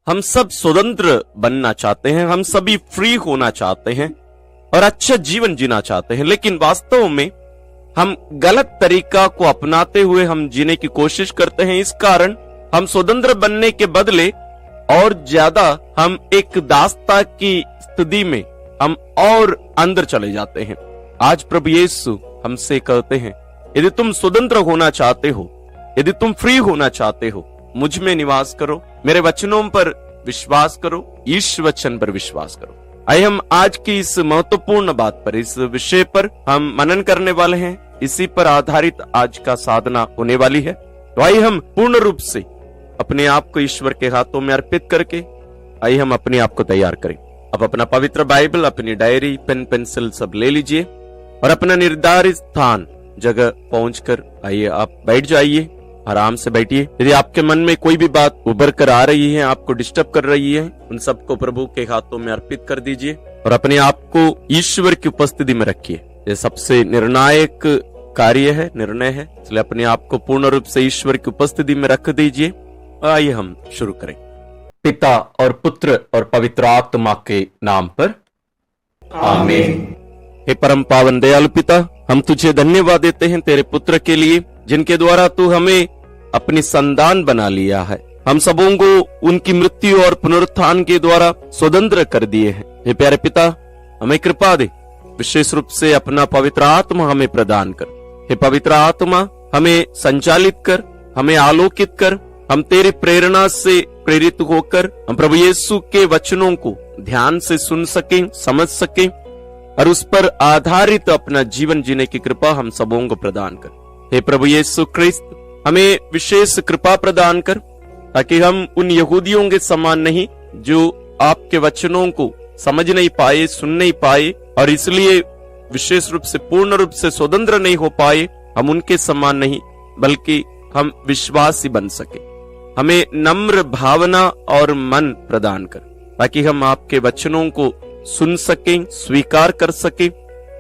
हम सब स्वतंत्र बनना चाहते हैं, हम सभी फ्री होना चाहते हैं और अच्छा जीवन जीना चाहते हैं, लेकिन वास्तव में हम गलत तरीका को अपनाते हुए हम जीने की कोशिश करते हैं। इस कारण हम स्वतंत्र बनने के बदले और ज्यादा हम एक दासता की स्थिति में हम और अंदर चले जाते हैं। आज प्रभु यीशु हमसे कहते हैं, यदि तुम स्वतंत्र होना चाहते हो, यदि तुम फ्री होना चाहते हो, मुझ में निवास करो, मेरे वचनों पर विश्वास करो, इस वचन पर विश्वास करो। आइए हम आज की इस महत्वपूर्ण बात पर, इस विषय पर हम मनन करने वाले हैं। इसी पर आधारित आज का साधना होने वाली है। तो आइए हम पूर्ण रूप से अपने आप को ईश्वर के हाथों में अर्पित करके आइए हम अपने आप को तैयार करें। अब अपना पवित्र बाइबल, अपनी डायरी, पेन पेंसिल सब ले लीजिए और अपना निर्धारित स्थान जगह पहुंचकर आइए आप बैठ जाइए, आराम से बैठिए। यदि आपके मन में कोई भी बात उभर कर आ रही है, आपको डिस्टर्ब कर रही है, उन सबको प्रभु के हाथों में अर्पित कर दीजिए और अपने आप को ईश्वर की उपस्थिति में रखिए। ये सबसे निर्णायक कार्य है, निर्णय है, इसलिए अपने आप को पूर्ण रूप से ईश्वर की उपस्थिति में रख दीजिए। आइए हम शुरू करें। पिता और पुत्र और पवित्र आत्मा के नाम पर आमीन। हे परम पावन दयालु पिता, हम तुझे धन्यवाद देते हैं तेरे पुत्र के लिए, जिनके द्वारा तू हमें अपनी संतान बना लिया है। हम सबों को उनकी मृत्यु और पुनरुत्थान के द्वारा स्वतंत्र कर दिए हैं। हे प्यारे पिता, हमें कृपा दे, विशेष रूप से अपना पवित्र आत्मा हमें प्रदान कर। हे पवित्र आत्मा, हमें संचालित कर, हमें आलोकित कर। हम तेरी प्रेरणा से प्रेरित होकर हम प्रभु यीशु के वचनों को ध्यान से सुन सकें, समझ सकें और उस पर आधारित अपना जीवन जीने की कृपा हम सबों को प्रदान कर। हे प्रभु यीशु क्रिस्त, हमें विशेष कृपा प्रदान कर, ताकि हम उन यहूदियों के समान नहीं जो आपके वचनों को समझ नहीं पाए, सुन नहीं पाए और इसलिए विशेष रूप से पूर्ण रूप से स्वतंत्र नहीं हो पाए। हम उनके समान नहीं, बल्कि हम विश्वासी बन सके। हमें नम्र भावना और मन प्रदान कर, ताकि हम आपके वचनों को सुन सकें, स्वीकार कर सकें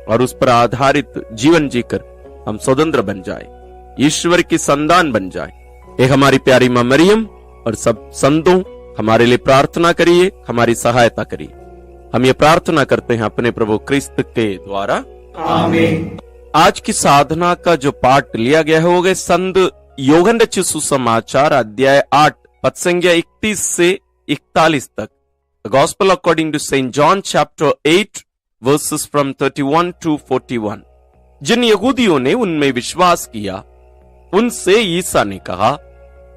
और उस पर आधारित जीवन जीकर हम स्वतंत्र बन जाए, ईश्वर की संतान बन जाए। एक हमारी प्यारी मां मरियम और सब संतों हमारे लिए प्रार्थना करिए, हमारी सहायता करिए। हम ये प्रार्थना करते हैं अपने प्रभु क्रिस्त के द्वारा, आमीन। आज की साधना का जो पाठ लिया गया है वो गए संत योहन रचित सुसमाचार अध्याय 8 पद संख्या 31 से 41 तक। Gospel according to saint John chapter 8 verses from 31 to 41। जिन यहूदियों ने उनमें विश्वास किया, उनसे ईसा ने कहा,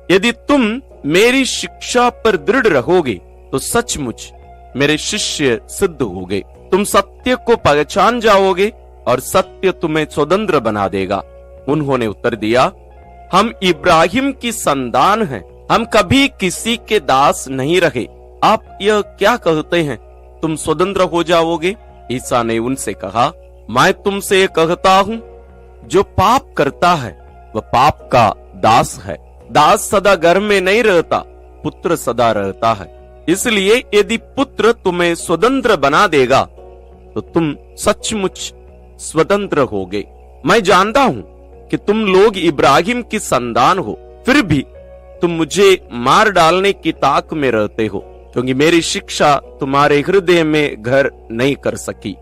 यदि तुम मेरी शिक्षा पर दृढ़ रहोगे तो सचमुच मेरे शिष्य सिद्ध होगे। तुम सत्य को पहचान जाओगे और सत्य तुम्हें स्वतंत्र बना देगा। उन्होंने उत्तर दिया, हम इब्राहिम की संतान हैं, हम कभी किसी के दास नहीं रहे। आप यह क्या कहते हैं, तुम स्वतंत्र हो जाओगे? ईसा ने उनसे कहा, मैं तुमसे कहता हूँ, जो पाप करता है वह पाप का दास है। दास सदा घर में नहीं रहता, पुत्र सदा रहता है। इसलिए यदि पुत्र तुम्हें स्वतंत्र बना देगा तो तुम सचमुच स्वतंत्र होगे। मैं जानता हूँ कि तुम लोग इब्राहिम की संतान हो, फिर भी तुम मुझे मार डालने की ताक में रहते हो, क्योंकि मेरी शिक्षा तुम्हारे हृदय में घर नहीं कर सकी।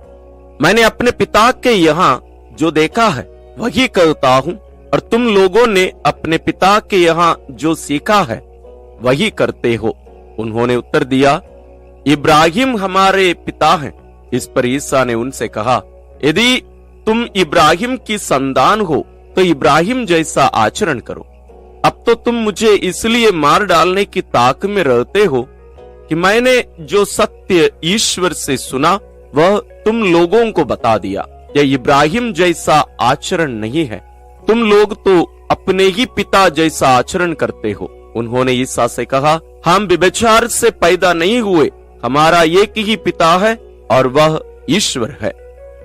मैंने अपने पिता के यहाँ जो देखा है वही कहता हूँ, और तुम लोगों ने अपने पिता के यहाँ जो सीखा है वही करते हो। उन्होंने उत्तर दिया, इब्राहिम हमारे पिता हैं। इस पर ईसा ने उनसे कहा, यदि तुम इब्राहिम की संतान हो तो इब्राहिम जैसा आचरण करो। अब तो तुम मुझे इसलिए मार डालने की ताक में रहते हो कि मैंने जो सत्य ईश्वर से सुना वह तुम लोगों को बता दिया। यह इब्राहिम जैसा आचरण नहीं है, तुम लोग तो अपने ही पिता जैसा आचरण करते हो। उन्होंने ईसा से कहा, हम व्यभिचार से पैदा नहीं हुए, हमारा एक ही पिता है और वह ईश्वर है।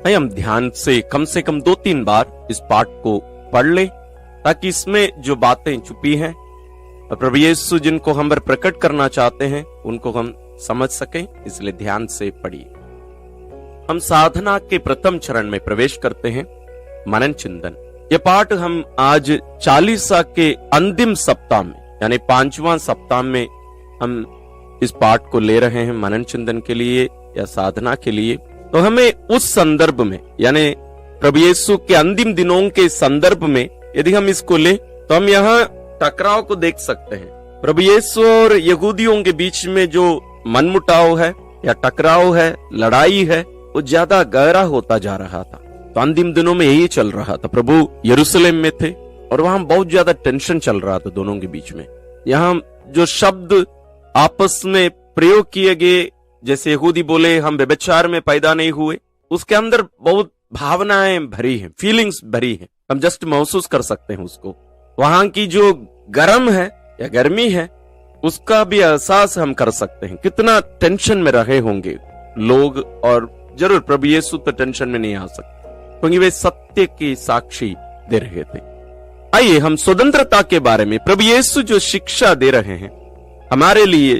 हम ध्यान से कम 2-3 बार इस पाठ को पढ़ ले, ताकि इसमें जो बातें छुपी हैं प्रभु यीशु जिनको हम पर प्रकट करना चाहते हैं उनको हम समझ सकें। इसलिए ध्यान से पढ़िए। हम साधना के प्रथम चरण में प्रवेश करते हैं, मनन चिंतन। यह पाठ हम आज 40 के अंतिम सप्ताह में यानी 5वां सप्ताह में हम इस पाठ को ले रहे हैं मनन चिंतन के लिए या साधना के लिए, तो हमें उस संदर्भ में, यानी प्रभु यीशु के अंतिम दिनों के संदर्भ में यदि हम इसको ले तो हम यहाँ टकराव को देख सकते हैं। प्रभु यीशु और यहूदियों के बीच में जो मनमुटाव है या टकराव है, लड़ाई है, वो ज्यादा गहरा होता जा रहा था। तो अंतिम दिनों में यही चल रहा था। प्रभु यरूशलेम में थे और वहां बहुत ज्यादा टेंशन चल रहा था दोनों के बीच में। यहाँ जो शब्द आपस में प्रयोग किए गए, जैसे यहूदी बोले हम व्यभिचार में पैदा नहीं हुए, उसके अंदर बहुत भावनाएं भरी हैं, फीलिंग्स भरी हैं। हम जस्ट महसूस कर सकते हैं उसको। वहां की जो गर्म है या गर्मी है उसका भी एहसास हम कर सकते हैं। कितना टेंशन में रहे होंगे लोग, और जरूर प्रभु यीशु तो टेंशन में नहीं आ सकते क्योंकि वे सत्य की साक्षी दे रहे थे। आइए हम स्वतंत्रता के बारे में, प्रभु यीशु जो शिक्षा दे रहे हैं हमारे लिए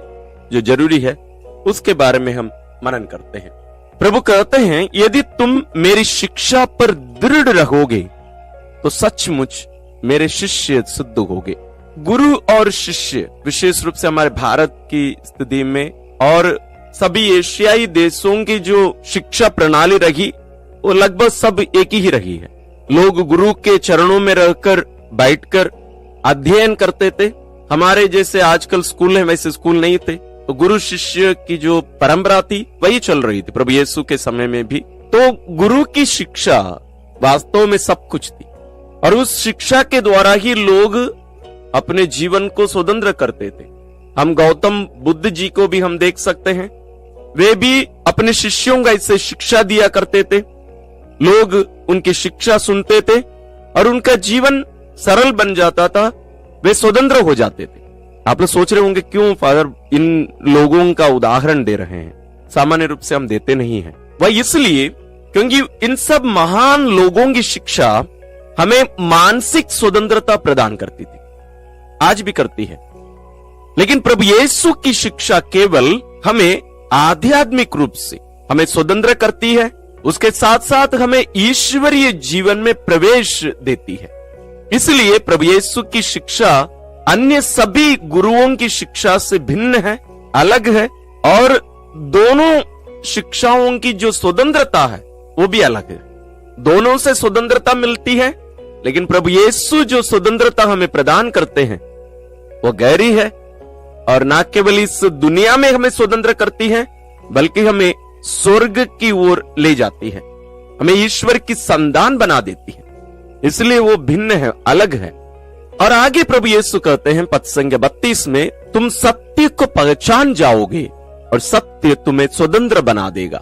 जो जरूरी है, उसके बारे में हम मनन करते हैं। प्रभु कहते हैं यदि तुम मेरी शिक्षा पर दृढ़ रहोगे तो सचमुच मेरे शिष्य सिद्ध होगे। गुरु और शिष्य विशेष रूप से हमारे भारत की स्थिति में और सभी एशियाई देशों की जो शिक्षा प्रणाली रही वो लगभग सब एक ही रही है। लोग गुरु के चरणों में रहकर बैठकर अध्ययन करते थे। हमारे जैसे आजकल स्कूल है वैसे स्कूल नहीं थे, तो गुरु शिष्य की जो परंपरा थी वही चल रही थी प्रभु यीशु के समय में भी। तो गुरु की शिक्षा वास्तव में सब कुछ थी और उस शिक्षा के द्वारा ही लोग अपने जीवन को स्वतंत्र करते थे। हम गौतम बुद्ध जी को भी हम देख सकते हैं, वे भी अपने शिष्यों का इससे शिक्षा दिया करते थे। लोग उनकी शिक्षा सुनते थे और उनका जीवन सरल बन जाता था, वे स्वतंत्र हो जाते थे। आप लोग सोच रहे होंगे क्यों फादर इन लोगों का उदाहरण दे रहे हैं? सामान्य रूप से हम देते नहीं हैं। वह इसलिए क्योंकि इन सब महान लोगों की शिक्षा हमें मानसिक स्वतंत्रता प्रदान करती थी, आज भी करती है। लेकिन प्रभु यीशु की शिक्षा केवल हमें आध्यात्मिक रूप से हमें स्वतंत्र करती है, उसके साथ साथ हमें ईश्वरीय जीवन में प्रवेश देती है। इसलिए प्रभु यीशु की शिक्षा अन्य सभी गुरुओं की शिक्षा से भिन्न है, अलग है, और दोनों शिक्षाओं की जो स्वतंत्रता है वो भी अलग है। दोनों से स्वतंत्रता मिलती है, लेकिन प्रभु यीशु जो स्वतंत्रता हमें प्रदान करते हैं वो गहरी है और न केवल इस दुनिया में हमें स्वतंत्र करती है बल्कि हमें स्वर्ग की ओर ले जाती है, हमें ईश्वर की संतान बना देती है। इसलिए वो भिन्न है, अलग है। और आगे प्रभु यीशु कहते हैं पद संख्या 32 में, तुम सत्य को पहचान जाओगे और सत्य तुम्हें स्वतंत्र बना देगा।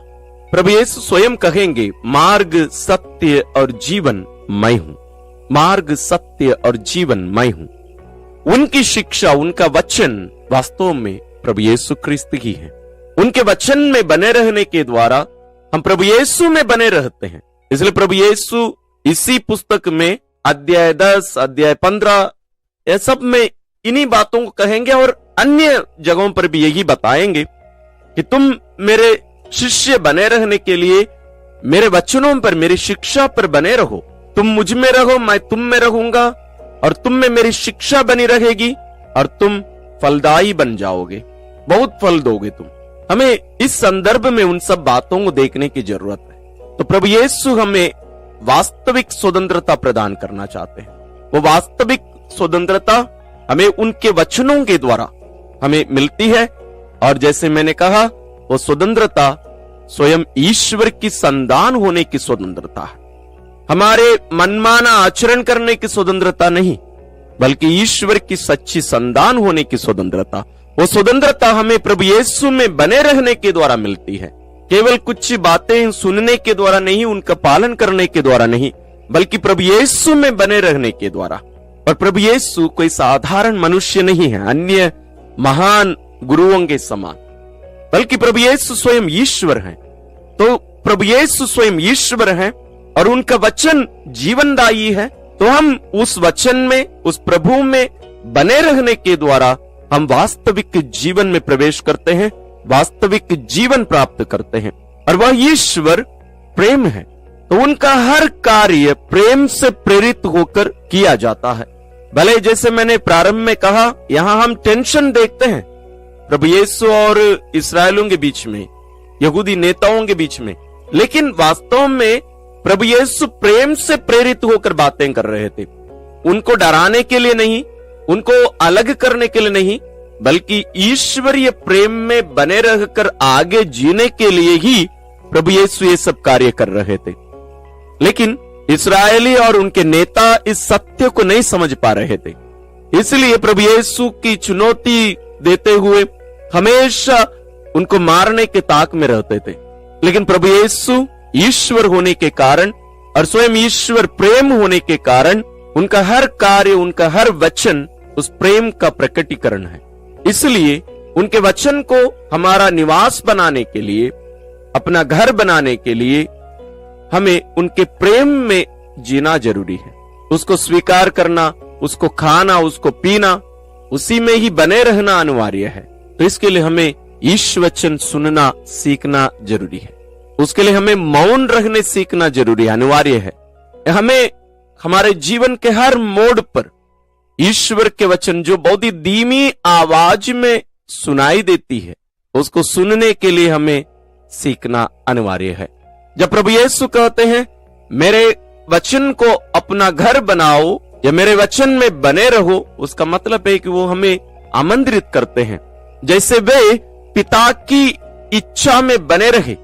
प्रभु यीशु स्वयं कहेंगे, मार्ग सत्य और जीवन मैं हूं। मार्ग सत्य और जीवन मैं हूं। उनकी शिक्षा, उनका वचन वास्तव में प्रभु यीशु क्रिस्त ही है। उनके वचन में बने रहने के द्वारा हम प्रभु यीशु में बने रहते हैं। इसलिए प्रभु यीशु इसी पुस्तक में अध्याय 10, अध्याय 15 ये सब में इन्हीं बातों को कहेंगे और अन्य जगहों पर भी यही बताएंगे कि तुम मेरे शिष्य बने रहने के लिए मेरे वचनों पर, मेरी शिक्षा पर बने रहो। तुम मुझ में रहो, मैं तुम में रहूंगा और तुम में मेरी शिक्षा बनी रहेगी और तुम फलदायी बन जाओगे, बहुत फल दोगे तुम। हमें इस संदर्भ में उन सब बातों को देखने की जरूरत है। तो प्रभु यीशु हमें वास्तविक स्वतंत्रता प्रदान करना चाहते हैं। वो वास्तविक स्वतंत्रता हमें उनके वचनों के द्वारा हमें मिलती है और जैसे मैंने कहा वो स्वतंत्रता स्वयं ईश्वर की संतान होने की स्वतंत्रता है। हमारे मनमाना आचरण करने की स्वतंत्रता नहीं, बल्कि ईश्वर की सच्ची संतान होने की स्वतंत्रता। वो स्वतंत्रता हमें प्रभु यीशु में बने रहने के द्वारा मिलती है। केवल कुछ बातें सुनने के द्वारा नहीं, उनका पालन करने के द्वारा नहीं, बल्कि प्रभु यीशु में बने रहने के द्वारा। और प्रभु यीशु कोई साधारण मनुष्य नहीं है अन्य महान गुरुओं के समान, बल्कि प्रभु यीशु स्वयं ईश्वर हैं। तो प्रभु यीशु स्वयं ईश्वर हैं और उनका वचन जीवनदायी है। तो हम उस वचन में, उस प्रभु में बने रहने के द्वारा हम वास्तविक जीवन में प्रवेश करते हैं, वास्तविक जीवन प्राप्त करते हैं। और वह ईश्वर प्रेम है, तो उनका हर कार्य प्रेम से प्रेरित होकर किया जाता है। भले जैसे मैंने प्रारंभ में कहा, यहां हम टेंशन देखते हैं, प्रभु यीशु और इस्राएलियों के बीच में, यहूदी नेताओं के बीच में, लेकिन वास्तव में प्रभु यीशु प्रेम से प्रेरित होकर बातें कर रहे थे। उनको डराने के लिए नहीं, उनको अलग करने के लिए नहीं, बल्कि ईश्वरीय प्रेम में बने रहकर आगे जीने के लिए ही प्रभु यीशु ये सब कार्य कर रहे थे। लेकिन इस्राएली और उनके नेता इस सत्य को नहीं समझ पा रहे थे, इसलिए प्रभु यीशु की चुनौती देते हुए हमेशा उनको मारने के ताक में रहते थे। लेकिन प्रभु यीशु ईश्वर होने के कारण और स्वयं ईश्वर प्रेम होने के कारण उनका हर कार्य, उनका हर वचन उस प्रेम का प्रकटीकरण है। इसलिए उनके वचन को हमारा निवास बनाने के लिए, अपना घर बनाने के लिए हमें उनके प्रेम में जीना जरूरी है। उसको स्वीकार करना, उसको खाना, उसको पीना, उसी में ही बने रहना अनिवार्य है। तो इसके लिए हमें ईश्वर वचन सुनना सीखना जरूरी है। उसके लिए हमें मौन रहने सीखना जरूरी है, अनिवार्य है। हमें हमारे जीवन के हर मोड़ पर ईश्वर के वचन जो बहुत ही धीमी आवाज में सुनाई देती है, उसको सुनने के लिए हमें सीखना अनिवार्य है। जब प्रभु यीशु कहते हैं मेरे वचन को अपना घर बनाओ या मेरे वचन में बने रहो, उसका मतलब है कि वो हमें आमंत्रित करते हैं जैसे वे पिता की इच्छा में बने रहे,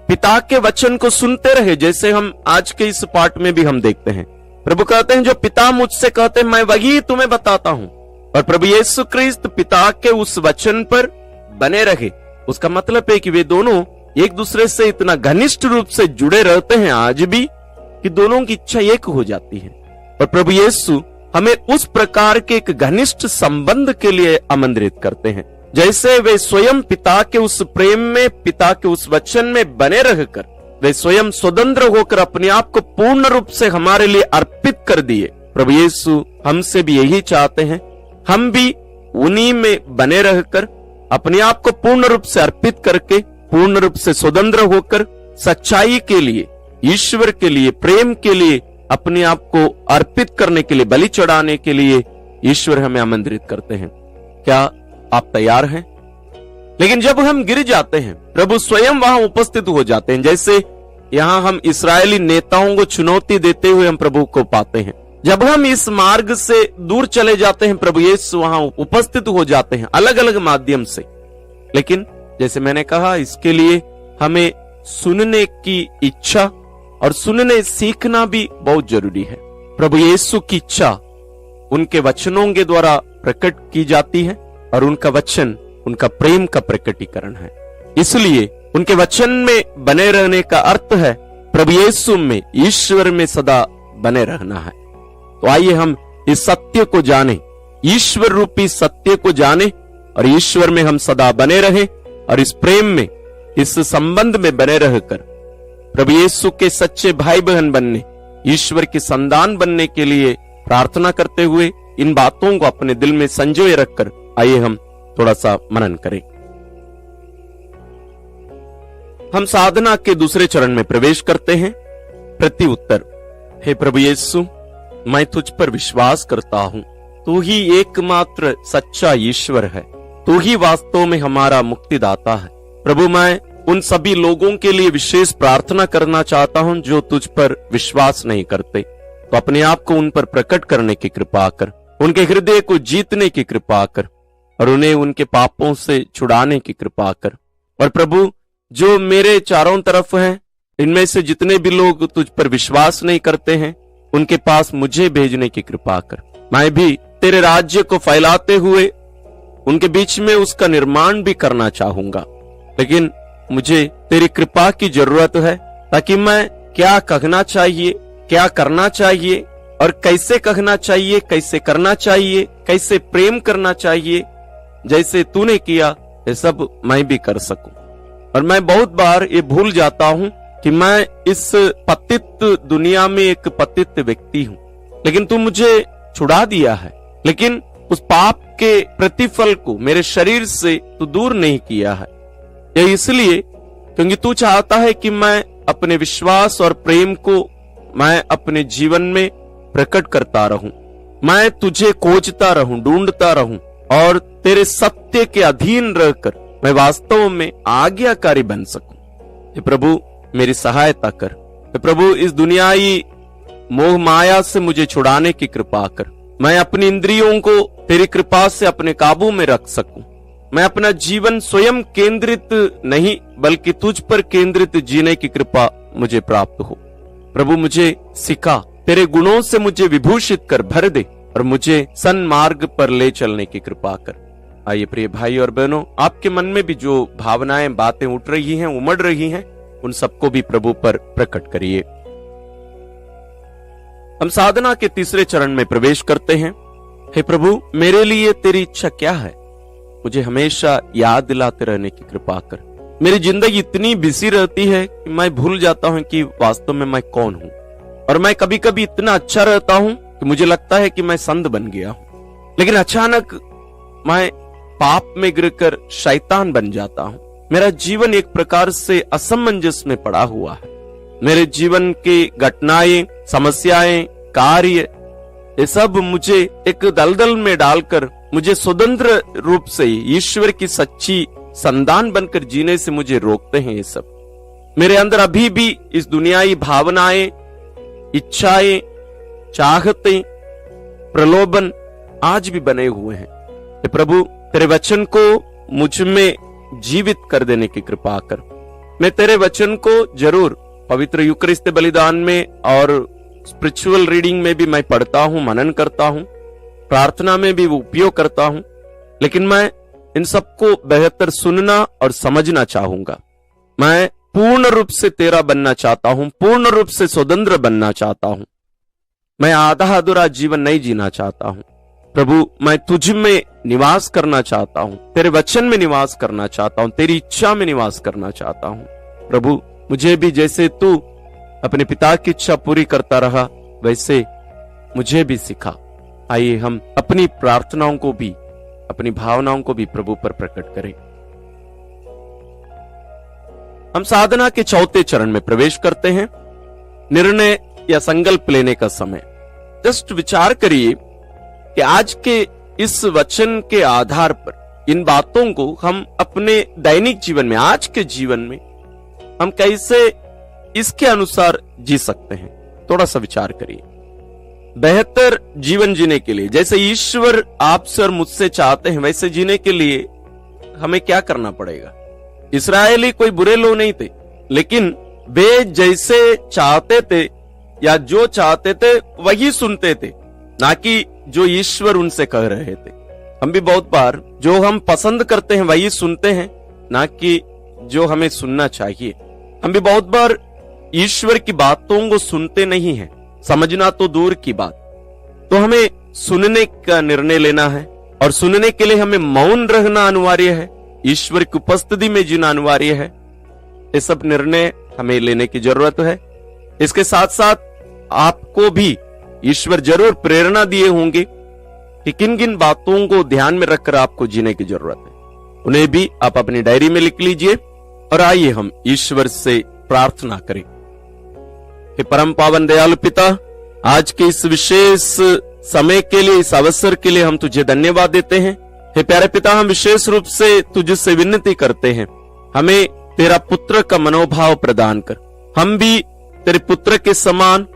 पिता के वचन को सुनते रहे, जैसे हम आज के इस पाठ में भी हम देखते हैं। प्रभु कहते हैं जो पिता मुझसे कहते हैं मैं वही तुम्हें बताता हूं, और प्रभु यीशु क्रिस्त पिता के उस वचन पर बने रहे। उसका मतलब है कि वे दोनों एक दूसरे से इतना घनिष्ठ रूप से जुड़े रहते हैं आज भी कि दोनों की इच्छा एक हो जाती है। और प्रभु यीशु हमें उस प्रकार के एक घनिष्ठ संबंध के लिए आमंत्रित करते हैं, जैसे वे स्वयं पिता के उस प्रेम में, पिता के उस वचन में बने रहकर वे स्वयं स्वतंत्र होकर अपने आप को पूर्ण रूप से हमारे लिए अर्पित कर दिए। प्रभु यीशु हमसे भी यही चाहते हैं, हम भी उन्हीं में बने रहकर अपने आप को पूर्ण रूप से अर्पित करके, पूर्ण रूप से स्वतंत्र होकर सच्चाई के लिए, ईश्वर के लिए, प्रेम के लिए अपने आप को अर्पित करने के लिए, बलि चढ़ाने के लिए ईश्वर हमें आमंत्रित करते हैं। क्या आप तैयार हैं? लेकिन जब हम गिर जाते हैं, प्रभु स्वयं वहां उपस्थित हो जाते हैं। जैसे यहां हम इस्राएली नेताओं को चुनौती देते हुए हम प्रभु को पाते हैं। जब हम इस मार्ग से दूर चले जाते हैं, प्रभु यीशु वहां उपस्थित हो जाते हैं अलग अलग माध्यम से। लेकिन जैसे मैंने कहा, इसके लिए हमें सुनने की इच्छा और सुनने सीखना भी बहुत जरूरी है। प्रभु यीशु की इच्छा उनके वचनों के द्वारा प्रकट की जाती है और उनका वचन उनका प्रेम का प्रकटीकरण है। इसलिए उनके वचन में बने रहने का अर्थ है प्रभु यीशु में, ईश्वर में सदा बने रहना है। तो आइए हम इस सत्य को जाने, ईश्वर रूपी सत्य को जाने और ईश्वर में हम सदा बने रहें और इस प्रेम में, इस संबंध में बने रहकर प्रभु यीशु के सच्चे भाई बहन बनने, ईश्वर की संतान बनने के लिए प्रार्थना करते हुए इन बातों को अपने दिल में संजोए रखकर आइए हम थोड़ा सा मनन करें। हम साधना के दूसरे चरण में प्रवेश करते हैं। प्रति उत्तर। हे प्रभु यीशु, मैं तुझ पर विश्वास करता हूं, तू ही एकमात्र सच्चा ईश्वर है, तू ही वास्तव में हमारा मुक्तिदाता है। प्रभु, मैं उन सभी लोगों के लिए विशेष प्रार्थना करना चाहता हूं जो तुझ पर विश्वास नहीं करते, तो अपने आप को उन पर प्रकट करने की कृपा कर, उनके हृदय को जीतने की कृपा कर और उन्हें उनके पापों से छुड़ाने की कृपा कर। और प्रभु, जो मेरे चारों तरफ हैं, इनमें से जितने भी लोग तुझ पर विश्वास नहीं करते हैं, उनके पास मुझे भेजने की कृपा कर। मैं भी तेरे राज्य को फैलाते हुए उनके बीच में उसका निर्माण भी करना चाहूंगा, लेकिन मुझे तेरी कृपा की जरूरत है ताकि मैं क्या कहना चाहिए, क्या करना चाहिए और कैसे कहना चाहिए, कैसे करना चाहिए, कैसे प्रेम करना चाहिए, जैसे तूने किया, ये सब मैं भी कर सकूं। और मैं बहुत बार ये भूल जाता हूं कि मैं इस पतित दुनिया में एक पतित व्यक्ति हूं, लेकिन तू मुझे छुड़ा दिया है। लेकिन उस पाप के प्रतिफल को मेरे शरीर से तू दूर नहीं किया है। यह इसलिए क्योंकि तू चाहता है कि मैं अपने विश्वास और प्रेम को मैं अपने जीवन में प्रकट करता रहूं, मैं तुझे खोजता रहूं, ढूंढता रहूं, और तेरे सत्य के अधीन रहकर मैं वास्तव में आज्ञाकारी बन सकूं। हे प्रभु मेरी सहायता कर। हे प्रभु इस दुनियाई मोह माया से मुझे छुड़ाने की कृपा कर। मैं अपनी इंद्रियों को तेरी कृपा से अपने काबू में रख सकूं। मैं अपना जीवन स्वयं केंद्रित नहीं बल्कि तुझ पर केंद्रित जीने की कृपा मुझे प्राप्त हो। प्रभु मुझे सिखा, तेरे गुणों से मुझे विभूषित कर भर दे और मुझे सन्मार्ग पर ले चलने की कृपा कर। आइए प्रिय भाई और बहनों, आपके मन में भी जो भावनाएं बातें उठ रही हैं, उमड़ रही हैं, उन सबको भी प्रभु पर प्रकट करिए। हम साधना के तीसरे चरण में प्रवेश करते हैं। हे प्रभु मेरे लिए तेरी इच्छा क्या है, मुझे हमेशा याद दिलाते रहने की कृपा कर। मेरी जिंदगी इतनी बिजी रहती है कि मैं भूल जाता हूं कि वास्तव में मैं कौन हूं, और मैं कभी कभी इतना अच्छा रहता हूं कि मुझे लगता है कि मैं संत बन गया हूं, लेकिन अचानक मैं पाप में गिरकर शैतान बन जाता हूं। मेरा जीवन एक प्रकार से असमंजस में पड़ा हुआ है। मेरे जीवन की घटनाएं, समस्याएं, कार्य, ये सब मुझे एक दलदल में डालकर मुझे स्वतंत्र रूप से ईश्वर की सच्ची संतान बनकर जीने से मुझे रोकते हैं। ये सब मेरे अंदर अभी भी इस दुनियाई भावनाएं, इच्छाएं, चाहते, प्रलोभन आज भी बने हुए हैं। हे प्रभु तेरे वचन को मुझ में जीवित कर देने की कृपा कर। मैं तेरे वचन को जरूर पवित्र यूकरिस्त बलिदान में और स्पिरिचुअल रीडिंग में भी मैं पढ़ता हूं, मनन करता हूं, प्रार्थना में भी उपयोग करता हूं, लेकिन मैं इन सबको बेहतर सुनना और समझना चाहूंगा। मैं पूर्ण रूप से तेरा बनना चाहता हूं, पूर्ण रूप से स्वतंत्र बनना चाहता हूं। मैं आधा अधूरा जीवन नहीं जीना चाहता हूं। प्रभु मैं तुझ में निवास करना चाहता हूं, तेरे वचन में निवास करना चाहता हूं, तेरी इच्छा में निवास करना चाहता हूं। प्रभु मुझे भी जैसे तू अपने पिता की इच्छा पूरी करता रहा, वैसे मुझे भी सिखा। आइए हम अपनी प्रार्थनाओं को भी, अपनी भावनाओं को भी प्रभु पर प्रकट करें। हम साधना के चौथे चरण में प्रवेश करते हैं, निर्णय या संकल्प लेने का समय। जस्ट विचार करिए कि आज के इस वचन के आधार पर इन बातों को हम अपने दैनिक जीवन में, आज के जीवन में हम कैसे इसके अनुसार जी सकते हैं। थोड़ा सा विचार करिए। बेहतर जीवन जीने के लिए, जैसे ईश्वर आपसे और मुझसे चाहते हैं, वैसे जीने के लिए हमें क्या करना पड़ेगा। इस्राएली कोई बुरे लोग नहीं थे, लेकिन वे जैसे चाहते थे या जो चाहते थे वही सुनते थे, ना कि जो ईश्वर उनसे कह रहे थे। हम भी बहुत बार जो हम पसंद करते हैं वही सुनते हैं, ना कि जो हमें सुनना चाहिए। हम भी बहुत बार ईश्वर की बातों को सुनते नहीं हैं, समझना तो दूर की बात। तो हमें सुनने का निर्णय लेना है, और सुनने के लिए हमें मौन रहना अनिवार्य है, ईश्वर की उपस्थिति में जीना अनिवार्य है। ये सब निर्णय हमें लेने की जरूरत है। इसके साथ साथ आपको भी ईश्वर जरूर प्रेरणा दिए होंगे कि किन किन बातों को ध्यान में रखकर आपको जीने की जरूरत है। उन्हें भी आप अपनी डायरी में लिख लीजिए, और आइए हम ईश्वर से प्रार्थना करें। हे परम पावन दयालु पिता, आज के इस विशेष समय के लिए, इस अवसर के लिए हम तुझे धन्यवाद देते हैं। हे प्यारे पिता, हम विशेष रूप से तुझसे विनती करते हैं, हमें तेरा पुत्र का मनोभाव प्रदान कर। हम भी तेरे पुत्र के समान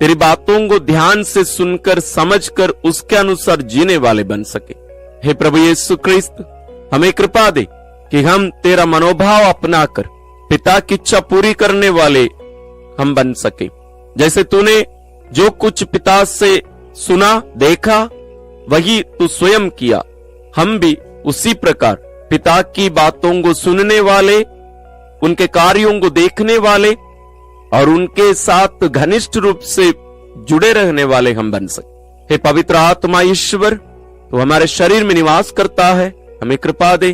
तेरी बातों को ध्यान से सुनकर, समझकर उसके अनुसार जीने वाले बन सके। हे प्रभु यीशु ख्रिस्त, हमें कृपा दे कि हम तेरा मनोभाव अपनाकर पिता की इच्छा पूरी करने वाले हम बन सके। जैसे तूने जो कुछ पिता से सुना, देखा, वही तू स्वयं किया। हम भी उसी प्रकार पिता की बातों को सुनने वाले, उनके कार्यों को देखने वाले और उनके साथ घनिष्ठ रूप से जुड़े रहने वाले हम बन सके। हे पवित्र आत्मा ईश्वर, तो हमारे शरीर में निवास करता है, हमें कृपा दे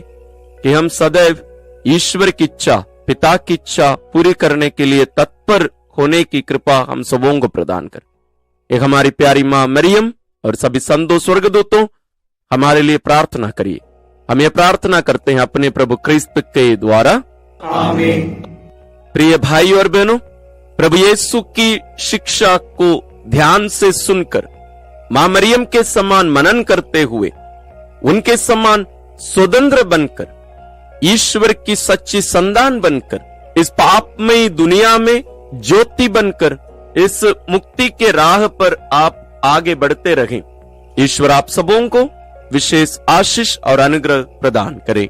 कि हम सदैव ईश्वर की इच्छा, पिता की इच्छा पूरी करने के लिए तत्पर होने की कृपा हम सबों को प्रदान कर। एक हमारी प्यारी माँ मरियम और सभी संतों, स्वर्गदूतों, हमारे लिए प्रार्थना करिए। हम ये प्रार्थना करते हैं अपने प्रभु क्रिस्त के द्वारा, आमीन। प्रिय भाई और बहनों, प्रभु यीशु की शिक्षा को ध्यान से सुनकर मां मरियम के समान मनन करते हुए उनके समान स्वतंत्र बनकर, ईश्वर की सच्ची संतान बनकर, इस पापमयी दुनिया में ज्योति बनकर इस मुक्ति के राह पर आप आगे बढ़ते रहें। ईश्वर आप सबों को विशेष आशीष और अनुग्रह प्रदान करे।